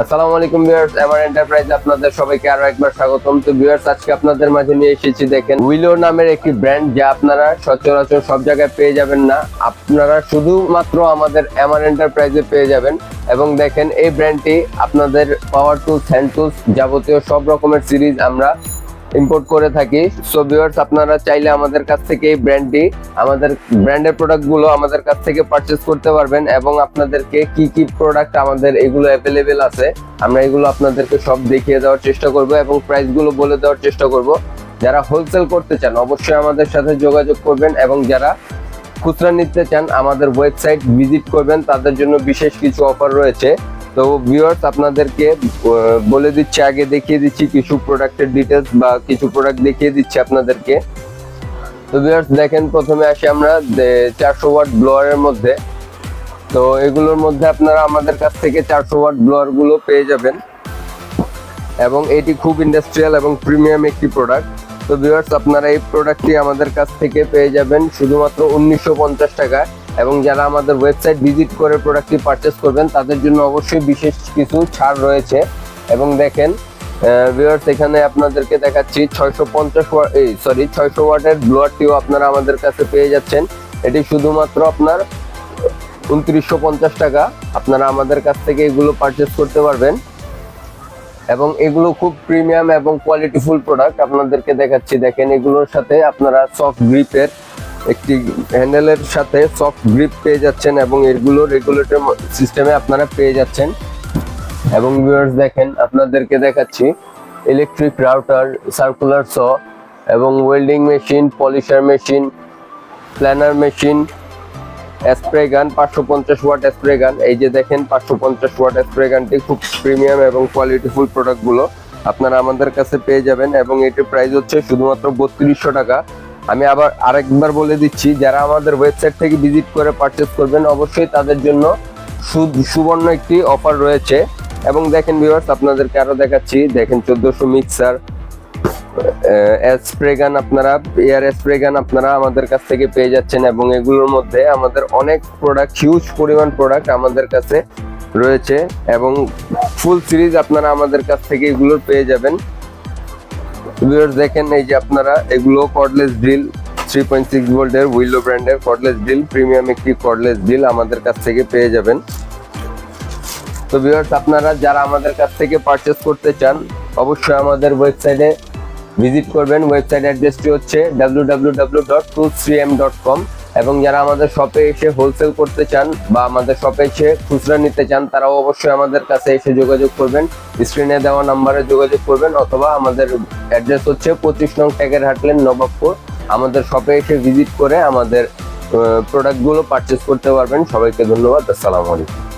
আসসালামু আলাইকুম viewers, MR এন্টারপ্রাইজে আপনাদের সবাইকে আরো একবার স্বাগতম। তো ভিউয়ার্স, আজকে আপনাদের মাঝে নিয়ে এসেছি দেখেন উইলো নামের একটি ব্র্যান্ড, যা আপনারা সচরাচর সব জায়গায় পেয়ে যাবেন না, আপনারা শুধুমাত্র আমাদের এমআর এন্টারপ্রাইজে পেয়ে যাবেন। এবং দেখেন এই ব্র্যান্ডটি আপনাদের পাওয়ার টুলস, হ্যান্ড টুলস, যাবতীয় সব রকমের সিরিজ আমরা ইম্পোর্ট করে থাকি। সো ভিউয়ার্স, আপনারা চাইলে আমাদের কাছ থেকে এই আমাদের ব্র্যান্ডের প্রোডাক্টগুলো আমাদের কাছ থেকে পারচেজ করতে পারবেন। এবং আপনাদেরকে কি কি প্রোডাক্ট আমাদের এগুলো অ্যাভেলেবেল আছে, আমরা এগুলো আপনাদেরকে সব দেখিয়ে দেওয়ার চেষ্টা করব এবং প্রাইসগুলো বলে দেওয়ার চেষ্টা করব। যারা হোলসেল করতে চান অবশ্যই আমাদের সাথে যোগাযোগ করবেন, এবং যারা খুচরা নিতে চান আমাদের ওয়েবসাইট ভিজিট করবেন, তাদের জন্য বিশেষ কিছু অফার রয়েছে। তো ভিউয়ার্স, আপনাদেরকে বলে দিচ্ছি, আগে দেখিয়ে দিচ্ছি কিছু প্রোডাক্টের ডিটেলস বা কিছু প্রোডাক্ট দেখিয়ে দিচ্ছি আপনাদেরকে। তো ভিউয়ার্স দেখেন, প্রথমে আসি আমরা 400 ওয়াট ব্লোয়ারের মধ্যে। তো এগুলোর মধ্যে আপনারা আমাদের কাছ থেকে 400 ওয়াট ব্লোয়ার গুলো পেয়ে যাবেন, এবং এটি খুব ইন্ডাস্ট্রিয়াল এবং প্রিমিয়াম একটি প্রোডাক্ট। তো ভিউয়ার্স, আপনারা এই প্রোডাক্টটি আমাদের কাছ থেকে পেয়ে যাবেন শুধুমাত্র 1950 টাকায়। এবং যারা আমাদের ওয়েবসাইট ভিজিট করে প্রোডাক্টটি পারচেস করবেন, তাদের জন্য অবশ্যই বিশেষ কিছু ছাড় রয়েছে। এবং দেখেন ভিউয়ার্স, এখানে আপনাদেরকে দেখাচ্ছি 600 ওয়াটের ব্লোয়ারটিও আপনারা আমাদের কাছে পেয়ে যাচ্ছেন। এটি শুধুমাত্র আপনার 2950 টাকা। আপনারা আমাদের কাছ থেকে এগুলো পারচেস করতে পারবেন, এবং এগুলো খুব প্রিমিয়াম এবং কোয়ালিটিফুল প্রোডাক্ট আপনাদেরকে দেখাচ্ছি। দেখেন, এগুলোর সাথে আপনারা সফট গ্রিপের একটি হ্যান্ডেলের সাথে সফট গ্রিপ পেয়ে যাচ্ছেন, এবং এগুলো রেগুলেটর সিস্টেমে আপনারা পেয়ে যাচ্ছেন। এবং ভিউয়ার্স দেখেন, আপনাদেরকে দেখাচ্ছি ইলেকট্রিক রাউটার, সার্কুলার স, এবং welding machine, polisher machine, planer machine, spray gun, 550 watt spray গান। এই যে দেখেন 550 ওয়াট স্প্রে গানটি খুব প্রিমিয়াম এবং কোয়ালিটিফুল প্রোডাক্টগুলো আপনারা আমাদের কাছে পেয়ে যাবেন, এবং এটির প্রাইস হচ্ছে শুধুমাত্র 3200 টাকা। আমি আবার আরেকবার বলে দিচ্ছি, যারা আমাদের ওয়েবসাইট থেকে ভিজিট করে পারচেস করবেন অবশ্যই তাদের জন্য সুবর্ণ একটি অফার রয়েছে। এবং দেখেন ভিউয়ার্স, আপনাদেরকে আরো দেখাচ্ছি, দেখেন 1400 মিক্সার স্প্রে গান, আপনারা এয়ার স্প্রে গান আপনারা আমাদের কাছ থেকে পেয়ে যাচ্ছেন। এবং এগুলোর মধ্যে আমাদের অনেক প্রোডাক্ট, হিউজ পরিমাণ প্রোডাক্ট আমাদের কাছে রয়েছে, এবং ফুল সিরিজ আপনারা আমাদের কাছ থেকে এগুলোর পেয়ে যাবেন। ভিউয়ার্স দেখেন, এই যে আপনারা এগুলো কর্ডলেস ড্রিল, 3.6 ভোল্টের উইলো ব্র্যান্ডের কর্ডলেস ড্রিল, প্রিমিয়াম একটি কর্ডলেস ড্রিল আমাদের কাছ থেকে পেয়ে যাবেন। তো ভিউয়ার্স, আপনারা যারা আমাদের কাছ থেকে পারচেস করতে চান অবশ্যই আমাদের ওয়েবসাইটে ভিজিট করবেন। ওয়েবসাইট অ্যাড্রেসটি হচ্ছে www.toolsrem.com। এবং যারা আমাদের শপে এসে হোলসেল করতে চান বা আমাদের শপে এসে খুচরা নিতে চান, তারাও অবশ্যই আমাদের কাছে এসে যোগাযোগ করবেন, স্ক্রিনে দেওয়া নাম্বারে যোগাযোগ করবেন, অথবা আমাদের অ্যাড্রেস হচ্ছে 25 নং ট্যাগের হাটলেন, নবাবপুর। আমাদের শপে এসে ভিজিট করে আমাদের প্রোডাক্টগুলো পারচেস করতে পারবেন। সবাইকে ধন্যবাদ। আসসালামু আলাইকুম।